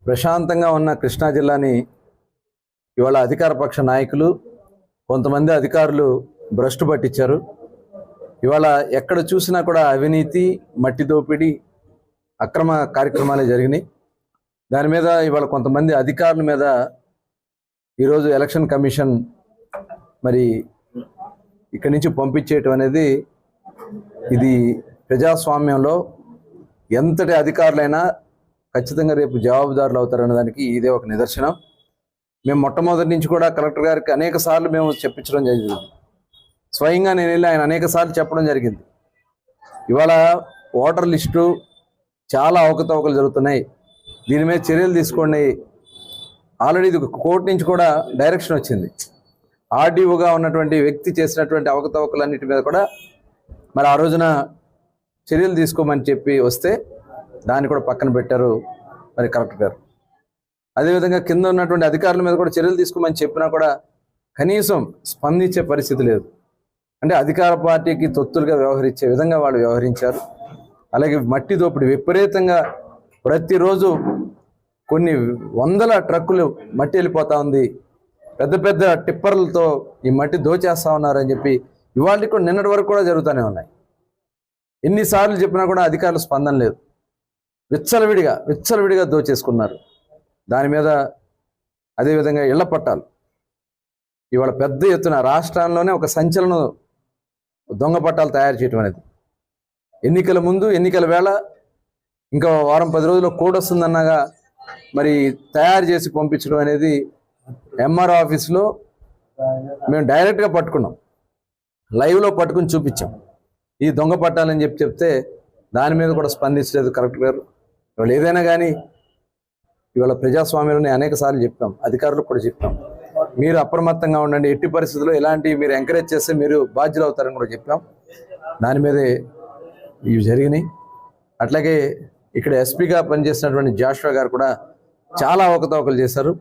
ప్రశాంతంగా ఉన్న కృష్ణా జిల్లాని ఇవాళ అధికార పక్ష నాయకులు కొంతమంది అధికారులు భ్రష్టు పట్టించారు. ఇవాళ ఎక్కడ చూసినా కూడా అవినీతి, మట్టి దోపిడీ, అక్రమ కార్యక్రమాలే జరిగినాయి. దాని మీద ఇవాళ కొంతమంది అధికారుల మీద ఈరోజు ఎలక్షన్ కమిషన్ మరి ఇక్కడి నుంచి పంపించేయటం అనేది ఇది ప్రజాస్వామ్యంలో ఎంతటి అధికారులైనా ఖచ్చితంగా రేపు జవాబుదారులు అవుతారనే దానికి ఇదే ఒక నిదర్శనం. మేము మొట్టమొదటి నుంచి కూడా కలెక్టర్ గారికి అనేక సార్లు మేము చెప్పించడం జరిగింది. స్వయంగా నేను వెళ్ళి ఆయన అనేక సార్లు చెప్పడం జరిగింది. ఇవాళ ఓటర్ లిస్టు చాలా అవకతవకలు జరుగుతున్నాయి, దీని మీద చర్యలు తీసుకోండి. ఆల్రెడీ ఇది కోర్టు నుంచి కూడా డైరెక్షన్ వచ్చింది. ఆర్డీఓగా ఉన్నటువంటి వ్యక్తి చేసినటువంటి అవకతవకలన్నిటి మీద కూడా మరి ఆ రోజున చర్యలు తీసుకోమని చెప్పి వస్తే దాన్ని కూడా పక్కన పెట్టారు మరి కలెక్టర్ గారు. అదేవిధంగా కింద ఉన్నటువంటి అధికారుల మీద కూడా చర్యలు తీసుకోమని చెప్పినా కూడా కనీసం స్పందించే పరిస్థితి లేదు. అంటే అధికార పార్టీకి తొత్తులుగా వ్యవహరించే విధంగా వాళ్ళు వ్యవహరించారు. అలాగే మట్టి దోపిడీ విపరీతంగా ప్రతిరోజు కొన్ని వందల ట్రక్కులు మట్టి వెళ్ళిపోతూ ఉంది. పెద్ద పెద్ద టిప్పర్లతో ఈ మట్టి దోచేస్తూ ఉన్నారని చెప్పి ఇవాళ కూడా నిన్నటి వరకు కూడా జరుగుతూనే ఉన్నాయి. ఎన్నిసార్లు చెప్పినా కూడా అధికారుల స్పందన లేదు. విచ్చలవిడిగా దోచేసుకున్నారు. దాని మీద అదేవిధంగా ఇళ్ల పట్టాలు ఇవాళ పెద్ద ఎత్తున రాష్ట్రాల్లోనే ఒక సంచలనం దొంగ పట్టాలు తయారు చేయడం అనేది. ఎన్నికల ముందు, ఎన్నికల వేళ ఇంకా వారం 10 రోజుల్లో కోడ్ వస్తుందన్నగా మరి తయారు చేసి పంపించడం అనేది ఎంఆర్ఓ ఆఫీస్లో మేము డైరెక్ట్గా పట్టుకున్నాం, లైవ్లో పట్టుకుని చూపించాం. ఈ దొంగ పట్టాలని చెప్తే దాని మీద కూడా స్పందించలేదు కలెక్టర్ గారు. ఇవాళ ఏదైనా కానీ ఇవాళ ప్రజాస్వామ్యంలో అనేక సార్లు చెప్పాం, అధికారులకు కూడా చెప్పాం, మీరు అప్రమత్తంగా ఉండండి, ఎట్టి పరిస్థితుల్లో ఇలాంటివి మీరు ఎంకరేజ్ చేస్తే మీరు బాధ్యులు అవుతారని కూడా చెప్పాం. దాని మీదే ఇవి జరిగినాయి. అట్లాగే ఇక్కడ ఎస్పీగా పనిచేసినటువంటి జాషువా గారు కూడా చాలా అవకతవకలు చేశారు.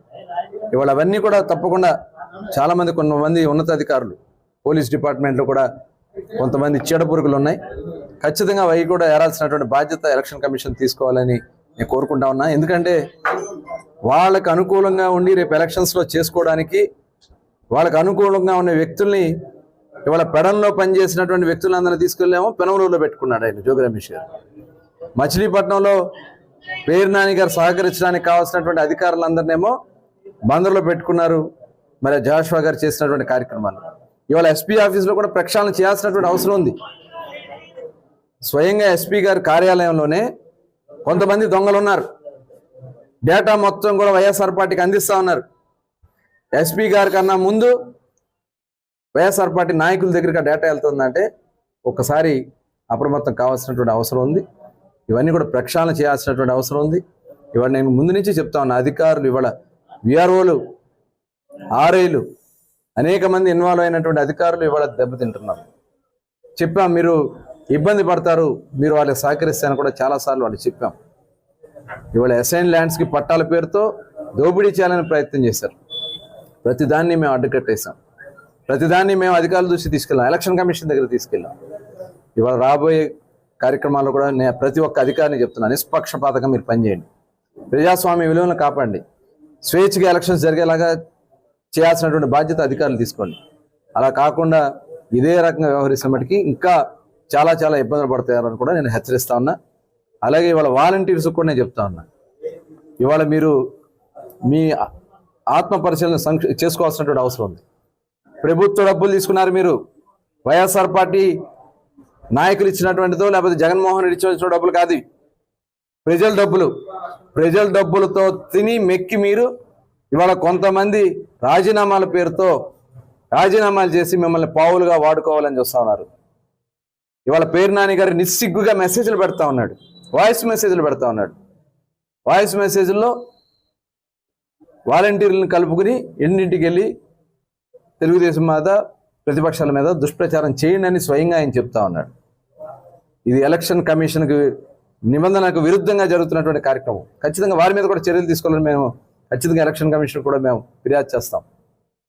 ఇవాళ అవన్నీ కూడా తప్పకుండా చాలామంది కొంతమంది ఉన్నతాధికారులు పోలీస్ డిపార్ట్మెంట్లో కూడా కొంతమంది చీడపురుగులు ఉన్నాయి. ఖచ్చితంగా అవి కూడా ఏరాల్సినటువంటి బాధ్యత ఎలక్షన్ కమిషన్ తీసుకోవాలని నేను కోరుకుంటా ఉన్నా. ఎందుకంటే వాళ్ళకు అనుకూలంగా ఉండి రేపు ఎలక్షన్స్లో చేసుకోవడానికి వాళ్ళకు అనుకూలంగా ఉన్న వ్యక్తుల్ని ఇవాళ పెడంలో పనిచేసినటువంటి వ్యక్తులందరినీ తీసుకెళ్ళామో పెనమలూరులో పెట్టుకున్నాడు ఆయన జోగి రమేష్ గారు. మచిలీపట్నంలో పేరు నాని గారు సహకరించడానికి కావాల్సినటువంటి అధికారులందరినేమో బందర్లో పెట్టుకున్నారు. మరి జాషువా గారు చేసినటువంటి కార్యక్రమాలు ఇవాళ ఎస్పీ ఆఫీస్లో కూడా ప్రక్షాళన చేయాల్సినటువంటి అవసరం ఉంది. స్వయంగా ఎస్పీ గారి కార్యాలయంలోనే కొంతమంది దొంగలు ఉన్నారు. డేటా మొత్తం కూడా వైఎస్ఆర్ పార్టీకి అందిస్తూ ఉన్నారు. ఎస్పీ గారి కన్నా ముందు వైఎస్ఆర్ పార్టీ నాయకుల దగ్గరికి డేటా వెళ్తుందంటే ఒక్కసారి అప్రమత్తం కావాల్సినటువంటి అవసరం ఉంది. ఇవన్నీ కూడా ప్రక్షాళన చేయాల్సినటువంటి అవసరం ఉంది. ఇవాళ నేను ముందు నుంచి చెప్తా ఉన్నా, అధికారులు ఇవాళ విఆర్ఓలు, ఆర్ఐలు అనేక మంది ఇన్వాల్వ్ అయినటువంటి అధికారులు ఇవాళ దెబ్బతింటున్నారు. చెప్పాం, మీరు ఇబ్బంది పడతారు, మీరు వాళ్ళకి సహకరిస్తారని కూడా చాలాసార్లు వాళ్ళు చెప్పాం. ఇవాళ అసైన్ ల్యాండ్స్కి పట్టాల పేరుతో దోపిడీ చేయాలని ప్రయత్నం చేశారు. ప్రతిదాన్ని మేము అడ్డుకట్టేశాం. ప్రతిదాన్ని మేము అధికారుల దృష్టి తీసుకెళ్ళాం, ఎలక్షన్ కమిషన్ దగ్గర తీసుకెళ్ళాం. ఇవాళ రాబోయే కార్యక్రమాల్లో కూడా నేను ప్రతి ఒక్క అధికారిని చెప్తున్నాను, నిష్పక్షపాతంగా మీరు పనిచేయండి, ప్రజాస్వామ్య విలువలను కాపాడండి, స్వేచ్ఛగా ఎలక్షన్స్ జరిగేలాగా చేయాల్సినటువంటి బాధ్యత అధికారులు తీసుకోండి. అలా కాకుండా ఇదే రకంగా వ్యవహరిస్తున్నప్పటికీ ఇంకా చాలా చాలా ఇబ్బందులు పడతాయని కూడా నేను హెచ్చరిస్తా ఉన్నా. అలాగే ఇవాళ వాలంటీర్స్ కూడా నేను చెప్తా ఉన్నా, ఇవాళ మీరు మీ ఆత్మ పరిశీలన చేసుకోవాల్సినటువంటి అవసరం ఉంది. ప్రభుత్వ డబ్బులు తీసుకున్నారు మీరు, వైఎస్ఆర్ పార్టీ నాయకులు ఇచ్చినటువంటిదో లేకపోతే జగన్మోహన్ రెడ్డి ఇచ్చిన డబ్బులు కాదు, ప్రజల డబ్బులతో తిని మెక్కి మీరు ఇవాళ కొంతమంది రాజీనామాల పేరుతో రాజీనామాలు చేసి మిమ్మల్ని పావులుగా వాడుకోవాలని చూస్తా ఉన్నారు. ఇవాళ పేరు నాని గారు నిస్సిగ్గుగా మెసేజ్లు పెడతా ఉన్నాడు, వాయిస్ మెసేజ్లు పెడతా ఉన్నాడు. వాయిస్ మెసేజ్ల్లో వాలంటీర్లను కలుపుకుని ఇంటింటికి వెళ్ళి తెలుగుదేశం మీద, ప్రతిపక్షాల మీద దుష్ప్రచారం చేయండి అని స్వయంగా ఆయన చెప్తా ఉన్నాడు. ఇది ఎలక్షన్ కమిషన్కి నిబంధనలకు విరుద్ధంగా జరుగుతున్నటువంటి కార్యక్రమం. ఖచ్చితంగా వారి మీద కూడా చర్యలు తీసుకోవాలని మేము ఖచ్చితంగా ఎలక్షన్ కమిషన్ కూడా మేము ఫిర్యాదు చేస్తాం.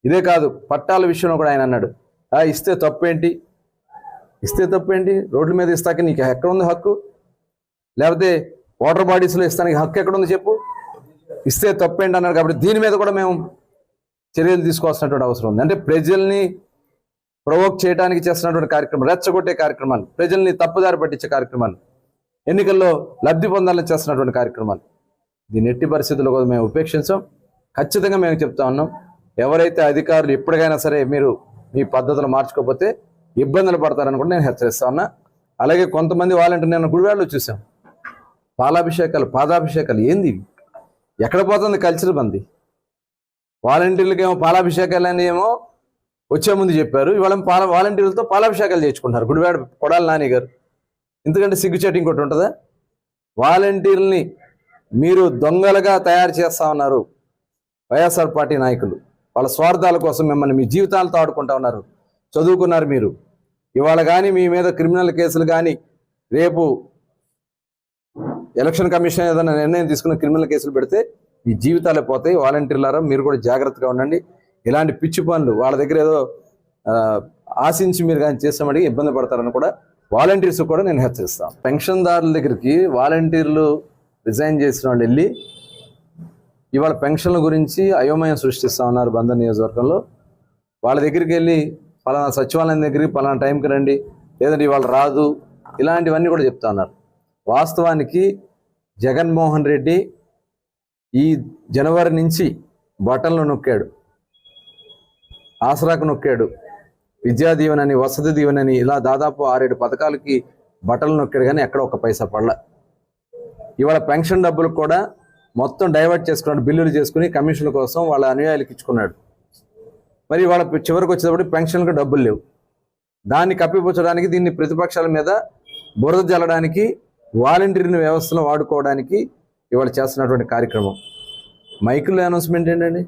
ఇదే కాదు, పట్టాల విషయంలో కూడా ఆయన అన్నాడు, ఇస్తే తప్పేంటి, రోడ్ల మీద ఇస్తాక నీకు ఎక్కడ ఉంది హక్కు, లేకపోతే వాటర్ బాడీస్లో ఇస్తానికి హక్కు ఎక్కడుంది చెప్పు. ఇస్తే తప్పేంటి అన్నారు. కాబట్టి దీని మీద కూడా మేము చర్యలు తీసుకోవాల్సినటువంటి అవసరం ఉంది. అంటే ప్రజల్ని ప్రొవోక్ చేయడానికి చేస్తున్నటువంటి కార్యక్రమాలు, రెచ్చగొట్టే కార్యక్రమాలు, ప్రజల్ని తప్పుదారి పట్టించే కార్యక్రమాలు, ఎన్నికల్లో లబ్ధి పొందాలని చేస్తున్నటువంటి కార్యక్రమాలు, దీన్ని ఎట్టి పరిస్థితుల్లో కూడా మేము ఉపేక్షించాం. ఖచ్చితంగా మేము చెప్తా ఉన్నాం, ఎవరైతే అధికారులు ఎప్పటికైనా సరే మీరు మీ పద్ధతులు మార్చుకోకపోతే ఇబ్బందులు పడతారని కూడా నేను హెచ్చరిస్తా ఉన్నా. అలాగే కొంతమంది వాలంటీర్, నేను గుడివాడలో చూసాం, పాలాభిషేకాలు, పాదాభిషేకాలు, ఏంది ఇవి? ఎక్కడ పోతుంది కల్చర్ మంది? వాలంటీర్లకి ఏమో పాలాభిషేకాలు అని ఏమో వచ్చే ముందు చెప్పారు, ఇవాళ వాలంటీర్లతో పాలాభిషేకాలు చేయించుకుంటారు గుడివాడ కొడాలి నాని గారు. ఎందుకంటే సిగ్గుచేటు ఇంకోటి ఉంటుందా? వాలంటీర్లని మీరు దొంగలుగా తయారు చేస్తా ఉన్నారు వైఎస్ఆర్ పార్టీ నాయకులు. వాళ్ళ స్వార్థాల కోసం మిమ్మల్ని మీ జీవితాలతో ఆడుకుంటా ఉన్నారు. చదువుకున్నారు మీరు. ఇవాళ కానీ మీ మీద క్రిమినల్ కేసులు కానీ, రేపు ఎలక్షన్ కమిషన్ ఏదైనా నిర్ణయం తీసుకుని క్రిమినల్ కేసులు పెడితే మీ జీవితాలే పోతాయి. వాలంటీర్లారా మీరు కూడా జాగ్రత్తగా ఉండండి. ఇలాంటి పిచ్చి పనులు వాళ్ళ దగ్గర ఏదో ఆశించి మీరు కానీ చేస్తామని ఇబ్బంది పడతారని కూడా వాలంటీర్స్ కూడా నేను హెచ్చరిస్తాను. పెన్షన్దారుల దగ్గరికి వాలంటీర్లు రిజైన్ చేసిన వాళ్ళు వెళ్ళి ఇవాళ పెన్షన్ల గురించి అయోమయం సృష్టిస్తూ ఉన్నారు. బందర్ నియోజకవర్గంలో వాళ్ళ దగ్గరికి వెళ్ళి పలానా సచివాలయం దగ్గరికి పలానా టైంకి రండి, లేదంటే ఇవాళ రాదు, ఇలాంటివన్నీ కూడా చెప్తా ఉన్నారు. వాస్తవానికి జగన్మోహన్ రెడ్డి ఈ జనవరి నుంచి బటన్లు నొక్కాడు, ఆసరాకు నొక్కాడు, విద్యా దీవెనని, వసతి దీవెనని, ఇలా దాదాపు 6-7 పథకాలకి బటన్లు నొక్కాడు, కానీ ఎక్కడ ఒక పైసా పడల. ఇవాళ పెన్షన్ డబ్బులు కూడా మొత్తం డైవర్ట్ చేసుకున్నాడు, బిల్లులు చేసుకుని కమిషన్ల కోసం వాళ్ళ అనుయాయులకు ఇచ్చుకున్నాడు. మరి వాళ్ళ చివరికి వచ్చేటప్పుడు పెన్షన్లకు డబ్బులు లేవు. దాన్ని కప్పిపుచ్చడానికి, దీన్ని ప్రతిపక్షాల మీద బురద జల్లడానికి, వాలంటీర్ని వ్యవస్థను వాడుకోవడానికి ఇవాళ చేస్తున్నటువంటి కార్యక్రమం. మైకుల్లో అనౌన్స్మెంట్ ఏంటండి?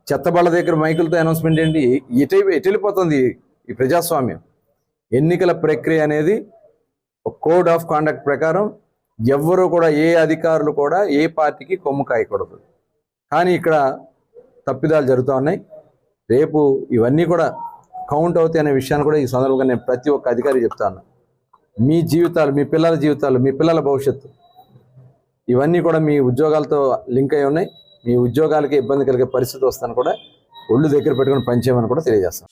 చెత్తబళ్ళ దగ్గర మైకులతో అనౌన్స్మెంట్ ఏంటి? ఎటు వెళ్ళిపోతుంది ఈ ప్రజాస్వామ్యం? ఎన్నికల ప్రక్రియ అనేది ఒక కోడ్ ఆఫ్ కాండక్ట్ ప్రకారం ఎవ్వరూ కూడా, ఏ అధికారులు కూడా ఏ పార్టీకి కొమ్ము కాయకూడదు. కానీ ఇక్కడ తప్పిదాలు జరుగుతూ ఉన్నాయి. రేపు ఇవన్నీ కూడా కౌంట్ అవుతాయి అనే విషయాన్ని కూడా ఈ సందర్భంగా నేను ప్రతి ఒక్క అధికారికి చెప్తాను. మీ జీవితాలు, మీ పిల్లల జీవితాలు, మీ పిల్లల భవిష్యత్తు, ఇవన్నీ కూడా మీ ఉద్యోగాలతో లింక్ అయి ఉన్నాయి. మీ ఉద్యోగాలకి ఇబ్బంది కలిగే పరిస్థితి వస్తాను కూడా ఒళ్ళు దగ్గర పెట్టుకుని పనిచేయమని కూడా తెలియజేస్తాను.